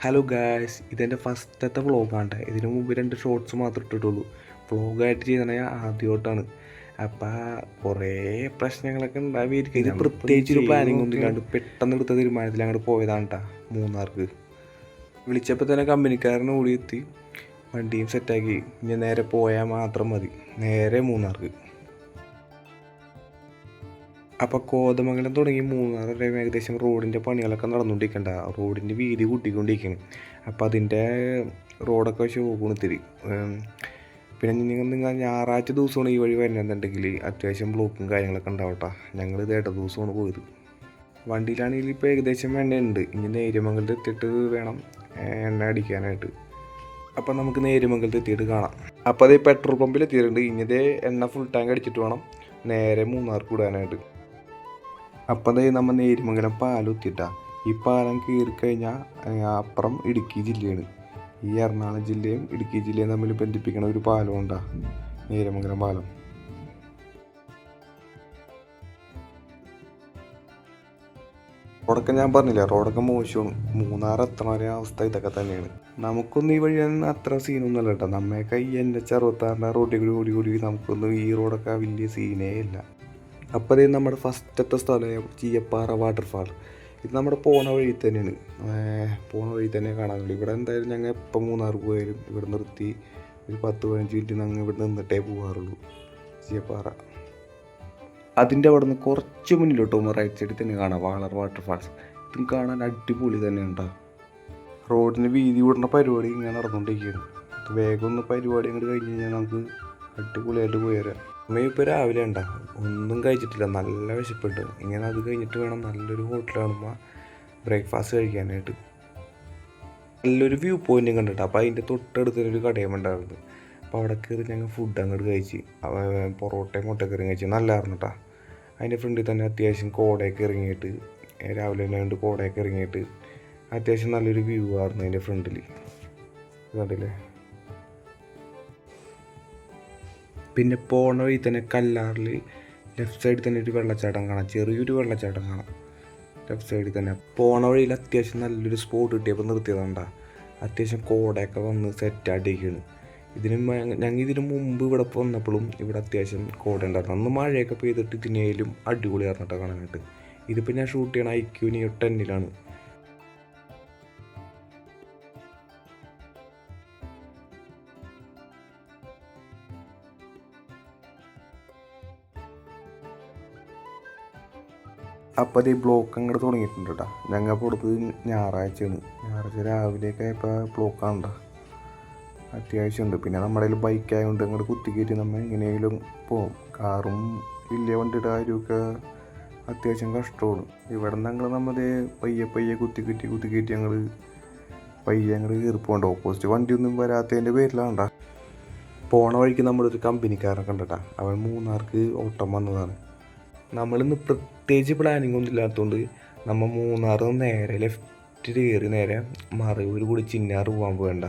Hello guys, ഇതെൻ്റെ ഫസ്റ്റത്തെ വ്ളോഗാണ്. ഇതിനു മുമ്പ് 2 ഷോർട്സ് മാത്രമേ ഇട്ടിട്ടുള്ളൂ. വ്ളോഗായിട്ട് ചെയ്യുന്നത് ഞാൻ ആദ്യമായിട്ടാണ്. അപ്പം കുറേ പ്രശ്നങ്ങളൊക്കെ ഉണ്ടാവുമായിരിക്കും. ഇത് പ്രത്യേകിച്ചൊരു പ്ലാനിങ് ഒന്നും ഇല്ലാണ്ട് പെട്ടെന്ന് എടുത്ത തീരുമാനത്തിൽ അങ്ങോട്ട് പോയതാണ് കേട്ടോ മൂന്നാർക്ക്. വിളിച്ചപ്പോൾ തന്നെ കമ്പനിക്കാരനെ കൂടി എത്തി, വണ്ടിയും സെറ്റാക്കി. ഇനി നേരെ പോയാൽ മാത്രം മതി, നേരെ മൂന്നാർക്ക്. അപ്പോൾ കോതമംഗലം തുടങ്ങി മൂന്നാർ വരെ ഏകദേശം റോഡിൻ്റെ പണികളൊക്കെ നടന്നുകൊണ്ടിരിക്കണ്ട. റോഡിൻ്റെ വീതി കൂട്ടിക്കൊണ്ടിരിക്കണം. അപ്പോൾ അതിൻ്റെ റോഡൊക്കെ ഷോക്കാണ് ഇത്തിരി. പിന്നെ നിങ്ങൾ ഞായറാഴ്ച ദിവസമാണ് ഈ വഴി വരുന്നതെന്നുണ്ടെങ്കിൽ അത്യാവശ്യം ബ്ലോക്കും കാര്യങ്ങളൊക്കെ ഉണ്ടാവട്ടെ. ഞങ്ങളിത് ഇട ദിവസമാണ് പോയത്. വണ്ടിയിലാണെങ്കിൽ ഇപ്പോൾ ഏകദേശം എണ്ണയുണ്ട്. ഇനി നേര്യമംഗലത്ത് എത്തിയിട്ട് വേണം എണ്ണ അടിക്കാനായിട്ട്. അപ്പം നമുക്ക് നേര്യമംഗലത്ത് എത്തിയിട്ട് കാണാം. അപ്പോൾ അത് പെട്രോൾ പമ്പിൽ എത്തിയിട്ടുണ്ട്. ഇനിയതേ എണ്ണ ഫുൾ ടാങ്ക് അടിച്ചിട്ട് വേണം നേരെ മൂന്നാർക്ക് വിടാനായിട്ട്. അപ്പം ദേ നമ്മൾ നേര്യമംഗലം പാലം എത്തിയിട്ടാണ്. ഈ പാലം കയറിക്കഴിഞ്ഞാൽ അപ്പുറം ഇടുക്കി ജില്ലയാണ്. ഈ എറണാകുളം ജില്ലയും ഇടുക്കി ജില്ലയും തമ്മിൽ ബന്ധിപ്പിക്കണ ഒരു പാലം ഉണ്ടാ, നേര്യമംഗലം പാലം. റോഡൊക്കെ ഞാൻ പറഞ്ഞില്ല, റോഡൊക്കെ മോശമാണ്. മൂന്നാർ എത്തണ വരെ അവസ്ഥ ഇതൊക്കെ തന്നെയാണ്. നമുക്കൊന്നും ഈ വഴി അത്ര സീനൊന്നുമല്ല കേട്ടോ. നമ്മയൊക്കെ ഈ NH-66 റോഡിൽ കൂടി നമുക്കൊന്നും ഈ റോഡൊക്കെ വലിയ സീനേ ഇല്ല. അപ്പോൾ അതേ നമ്മുടെ ഫസ്റ്റത്തെ സ്ഥലം ചീയപ്പാറ വാട്ടർഫാൾ. ഇത് നമ്മുടെ പോണ വഴി തന്നെയാണ്. കാണാൻ കഴിയും. ഇവിടെ എന്തായാലും ഞങ്ങൾ എപ്പോൾ മൂന്നാർ പോയാലും ഇവിടെ നിർത്തി ഒരു 10-15 മിനിറ്റ് ഞങ്ങൾ ഇവിടെ നിന്നിട്ടേ പോകാറുള്ളൂ. ചീയപ്പാറ അതിൻ്റെ അവിടെ നിന്ന് കുറച്ച് മുന്നിലോട്ട് പോകുമ്പോൾ റൈറ്റ് സൈഡിൽ തന്നെ കാണാം വാളർ വാട്ടർഫാൾസ്. ഇതും കാണാൻ അടിപൊളി തന്നെ ഉണ്ടാ. റോഡിന് വീതി വിടുന്ന പരിപാടി ഇങ്ങനെ നടന്നുകൊണ്ടിരിക്കുകയാണ്. വേഗം ഒന്ന് പരിപാടി അങ്ങോട്ട് കഴിഞ്ഞ് കഴിഞ്ഞാൽ നമുക്ക് അടിപൊളിയായിട്ട് പോയി വരാം. ഇപ്പോൾ രാവിലെ ഉണ്ടാ ഒന്നും കഴിച്ചിട്ടില്ല, നല്ല വിശപ്പുണ്ട്. ഇങ്ങനെ അത് കഴിഞ്ഞിട്ട് വേണം നല്ലൊരു ഹോട്ടൽ കാണുമ്പോൾ ബ്രേക്ക്ഫാസ്റ്റ് കഴിക്കാനായിട്ട്. നല്ലൊരു വ്യൂ പോയിൻറ്റും കണ്ടിട്ട്. അപ്പോൾ അതിൻ്റെ തൊട്ടടുത്തൊരു കടയും ഉണ്ടായിരുന്നു. അപ്പോൾ അവിടെ കയറി ഞങ്ങൾ ഫുഡ് അങ്ങോട്ട് കഴിച്ച് പൊറോട്ടയും മുട്ടക്കറിയും കഴിച്ച് നല്ലതായിരുന്നു കേട്ടോ. അതിൻ്റെ ഫ്രണ്ടിൽ തന്നെ അത്യാവശ്യം കോടയൊക്കെ ഇറങ്ങിയിട്ട്, രാവിലെ തന്നെ കൊണ്ട് കോടയൊക്കെ ഇറങ്ങിയിട്ട് അത്യാവശ്യം നല്ലൊരു വ്യൂ ആയിരുന്നു അതിൻ്റെ ഫ്രണ്ടിൽ. കണ്ടില്ലേ? പിന്നെ പോണ വഴി തന്നെ കല്ലാറിൽ ലെഫ്റ്റ് സൈഡിൽ തന്നെ ഒരു വെള്ളച്ചാട്ടം കാണാം, ചെറിയൊരു വെള്ളച്ചാട്ടം കാണാം ലെഫ്റ്റ് സൈഡിൽ തന്നെ. പോണ വഴിയിൽ അത്യാവശ്യം നല്ലൊരു സ്പോട്ട് കിട്ടിയപ്പോൾ നിർത്തിയതാണ്ടാ. അത്യാവശ്യം കോടയൊക്കെ വന്ന് സെറ്റായിട്ടിരിക്കുകയാണ്. ഇതിന് മുമ്പ് ഇവിടെ വന്നപ്പോഴും ഇവിടെ അത്യാവശ്യം കോട ഉണ്ടായിരുന്നു. അന്ന് മഴയൊക്കെ പെയ്തിട്ട് ഇതിനേലും അടിപൊളിയായിരുന്നു കേട്ടോ കാണാനായിട്ട്. ഇതിപ്പോൾ ഞാൻ ഷൂട്ട് ചെയ്യണ IQ Neo 10 അപ്പോൾ അത് ഈ ബ്ലോക്ക് അങ്ങോട്ട് തുടങ്ങിയിട്ടുണ്ട് കേട്ടോ. ഞങ്ങൾ കൊടുത്തത് ഞായറാഴ്ചയാണ്. ഞായറാഴ്ച രാവിലെയൊക്കെ ഇപ്പോൾ ബ്ലോക്കാണ് അത്യാവശ്യമുണ്ട്. പിന്നെ നമ്മുടെ കയ്യിൽ ബൈക്കായതുകൊണ്ട് അങ്ങോട്ട് കുത്തിക്കയറ്റി നമ്മൾ എങ്ങനെയെങ്കിലും പോകും. കാറും വലിയ വണ്ടിയുടെ കാര്യമൊക്കെ അത്യാവശ്യം കഷ്ടമാണ്. ഇവിടെ നിന്ന് ഞങ്ങൾ പയ്യെ കുത്തിക്കയറ്റി ഞങ്ങൾ പയ്യെ കയറിപ്പോണ്ട്. ഓപ്പോസിറ്റ് വണ്ടിയൊന്നും വരാത്തതിൻ്റെ പേരിലാണ്ടാ. പോണ വഴിക്ക് നമ്മളൊരു കമ്പനിക്കാരനെ കണ്ടിട്ടാ. അവൻ മൂന്നാർക്ക് ഓട്ടം വന്നതാണ്. നമ്മളിന്ന് പ്രത്യേകിച്ച് പ്ലാനിങ് ഒന്നും ഇല്ലാത്തതുകൊണ്ട് നമ്മൾ മൂന്നാർ നേരെ ലെഫ്റ്റ് കയറി നേരെ മറയൂർ കൂടി ചിന്നാർ പോകാൻ പോകണ്ട.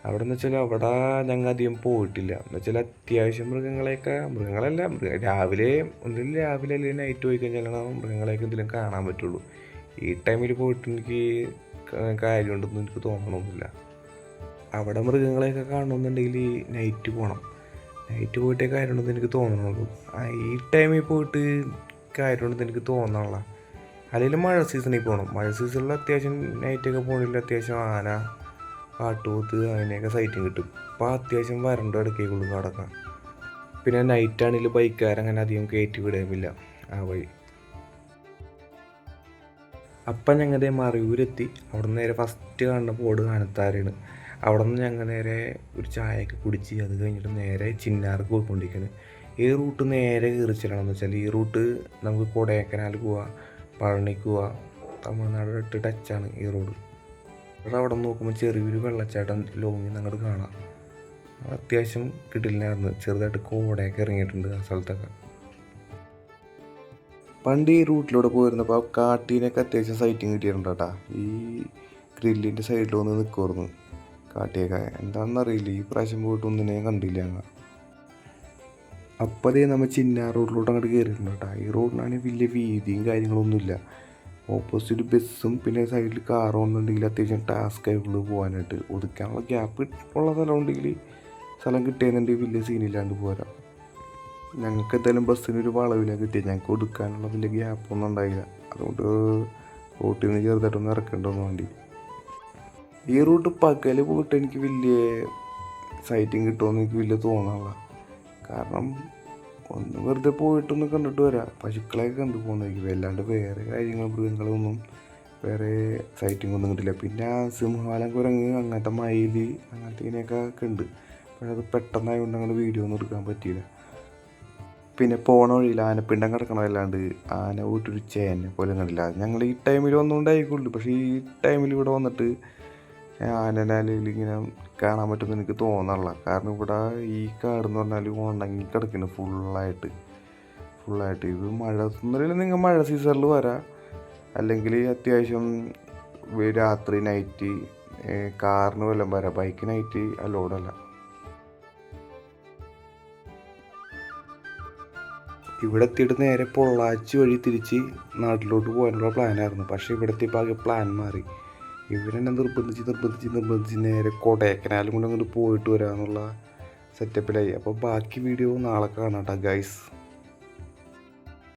അവിടെ എന്ന് വെച്ചാൽ അവിടെ ഞങ്ങൾ അധികം പോയിട്ടില്ല. എന്ന് വെച്ചാൽ അത്യാവശ്യം മൃഗങ്ങളല്ല രാവിലെ അല്ലെങ്കിൽ നൈറ്റ് പോയി കഴിഞ്ഞാലാണ് മൃഗങ്ങളെയൊക്കെ എന്തെങ്കിലും കാണാൻ പറ്റുള്ളൂ. ഈ ടൈമിൽ പോയിട്ട് എനിക്ക് കാര്യമുണ്ടെന്ന് എനിക്ക് തോന്നണമെന്നില്ല. അവിടെ മൃഗങ്ങളെയൊക്കെ കാണണമെന്നുണ്ടെങ്കിൽ നൈറ്റ് പോകണം. നൈറ്റ് പോയിട്ടേ കാര്യമുണ്ടെന്ന് എനിക്ക് തോന്നണുള്ളൂ. ഈ ടൈമിൽ പോയിട്ട് കാര്യമുണ്ടെന്ന് എനിക്ക് തോന്നണില്ല. അല്ലെങ്കിൽ മഴ സീസണിൽ പോകണം. മഴ സീസണിൽ അത്യാവശ്യം നൈറ്റൊക്കെ പോകണമെങ്കിൽ അത്യാവശ്യം ആന, കാട്ടുപോത്ത് അതിനെയൊക്കെ സൈറ്റും കിട്ടും. അപ്പോൾ അത്യാവശ്യം വരണ്ട ഇടയ്ക്കുള്ളൂ കടക്കാം. പിന്നെ നൈറ്റാണെങ്കിൽ ബൈക്കുകാരങ്ങനെ അധികം കയറ്റി വിടുകയില്ല ആ വഴി. അപ്പം ഞങ്ങളുടെ മറയൂരെത്തി. അവിടെ നിന്ന് നേരെ ഫസ്റ്റ് കാണുന്ന ബോർഡ് കാനത്താരാണ്. അവിടെ നിന്ന് ഞങ്ങൾ നേരെ ഒരു ചായയൊക്കെ കുടിച്ച് അത് കഴിഞ്ഞിട്ട് നേരെ ചിന്നാർക്ക് പോയിക്കൊണ്ടിരിക്കുകയാണ്. ഈ റൂട്ട് നേരെ കയറി ചെല്ലണമെന്ന് വെച്ചാൽ ഈ റൂട്ട് നമുക്ക് കൊടൈക്കനാൽ പോവാം, പഴനിക്ക് പോവാം. തമിഴ്നാട് ടച്ചാണ് ഈ റോഡ്. അവിടെ നോക്കുമ്പോൾ ചെറിയൊരു വെള്ളച്ചാട്ടം ലോങ്ങിൽ നിന്ന് അങ്ങോട്ട് കാണാം. അത്യാവശ്യം കിട്ടില്ലായിരുന്നു. ചെറുതായിട്ട് കോടയൊക്കെ ഇറങ്ങിയിട്ടുണ്ട് ആ സ്ഥലത്തൊക്കെ. പണ്ട് ഈ റൂട്ടിലൂടെ പോയിരുന്നപ്പോൾ കാട്ടീനൊക്കെ അത്യാവശ്യം സൈറ്റിങ് കിട്ടിയിട്ടുണ്ട് കേട്ടോ. ഈ ഗ്രില്ലിൻ്റെ സൈഡിൽ വന്ന് നിൽക്കുമായിരുന്നു കാട്ടിയൊക്കെ. എന്താണെന്നറിയില്ല, ഈ പ്രാവശ്യം പോയിട്ട് ഒന്നിനെയും കണ്ടില്ല ഞങ്ങൾ. അപ്പോൾ അതേ നമ്മൾ ചിന്നാർ റോഡിലോട്ട് അങ്ങോട്ട് കയറിയിട്ടുണ്ട് കേട്ടോ. ഈ റോഡിനാണെങ്കിൽ വലിയ വീതിയും കാര്യങ്ങളൊന്നുമില്ല. ഓപ്പോസിറ്റ് ബസ്സും പിന്നെ സൈഡിൽ കാറും ഒന്നുണ്ടെങ്കിൽ അത്യാവശ്യം ടാസ്ക് ആയിട്ടുള്ളൂ പോകാനായിട്ട്. ഒതുക്കാനുള്ള ഗ്യാപ്പ് ഉള്ള സ്ഥലം ഉണ്ടെങ്കിൽ സ്ഥലം കിട്ടിയെന്നുണ്ടെങ്കിൽ വലിയ സീനില്ലാണ്ട് പോരാ. ഞങ്ങൾക്ക് എന്തായാലും ബസ്സിനൊരു വളവിലാണ് കിട്ടിയത്. ഞങ്ങൾക്ക് ഒതുക്കാനുള്ള വലിയ ഗ്യാപ്പൊന്നും ഉണ്ടായില്ല. അതുകൊണ്ട് റൂട്ടിൽ നിന്ന് ചെറുതായിട്ടൊന്ന് ഇറക്കേണ്ടതെന്ന് വേണ്ടി. ഈ റൂട്ട് പകൽ പോയിട്ട് എനിക്ക് വലിയ സൈറ്റിങ് കിട്ടുമെന്ന് എനിക്ക് വലിയ തോന്നാനുള്ള. കാരണം ഒന്ന് വെറുതെ പോയിട്ടൊന്ന് കണ്ടിട്ട് വരാം. പശുക്കളെയൊക്കെ കണ്ടു പോകുന്നതായിരിക്കും. അല്ലാണ്ട് വേറെ കാര്യങ്ങൾ മൃഗങ്ങളൊന്നും വേറെ സൈറ്റിംഗ് ഒന്നും കിട്ടില്ല. പിന്നെ സിംഹവാലം, കുരങ്ങ്, അങ്ങനത്തെ മയിൽ, അങ്ങനത്തെ ഇങ്ങനെയൊക്കെ ഉണ്ട്. പക്ഷെ അത് പെട്ടെന്നായതുകൊണ്ട് അങ്ങനെ വീഡിയോ ഒന്നും എടുക്കാൻ പറ്റിയില്ല. പിന്നെ പോണ വഴിയിൽ ആനപ്പിണ്ടം കിടക്കണമല്ലാണ്ട് ആന പോയിട്ടൊരു ചേനെ പോലും കണ്ടില്ല. ഞങ്ങൾ ഈ ടൈമിൽ വന്നുകൊണ്ടായിക്കുള്ളൂ. പക്ഷേ ഈ ടൈമിൽ ഇവിടെ വന്നിട്ട് ആനേനെ അല്ലെങ്കിൽ ഇങ്ങനെ കാണാൻ പറ്റുമെന്ന് എനിക്ക് തോന്നാറില്ല. കാരണം ഇവിടെ ഈ കാടെന്ന് പറഞ്ഞാൽ ഉണങ്ങി കിടക്കുന്നു ഫുള്ളായിട്ട്. ഇത് മഴ ഒന്നുമില്ല. നിങ്ങൾ മഴ സീസണിൽ വരാം, അല്ലെങ്കിൽ അത്യാവശ്യം രാത്രി നൈറ്റ് കാറിന് വല്ലതും വരാം. ബൈക്ക് നൈറ്റ് അലോഡല്ല. ഇവിടെ എത്തിയിട്ട് നേരെ പൊള്ളാച്ചി വഴി തിരിച്ച് നാട്ടിലോട്ട് പോകാനുള്ള പ്ലാനായിരുന്നു. പക്ഷേ ഇവിടെ എത്തിയപ്പോൾ ആകെ പ്ലാൻ മാറി. ഇവരെന്നെ നിർബന്ധിച്ച് നേരെ കൊടൈക്കനാലും കൊണ്ട് അങ്ങോട്ട് പോയിട്ട് വരാമെന്നുള്ള സെറ്റപ്പിലായി. അപ്പോൾ ബാക്കി വീഡിയോ നാളെ കാണാം കേട്ടോ ഗൈസ്.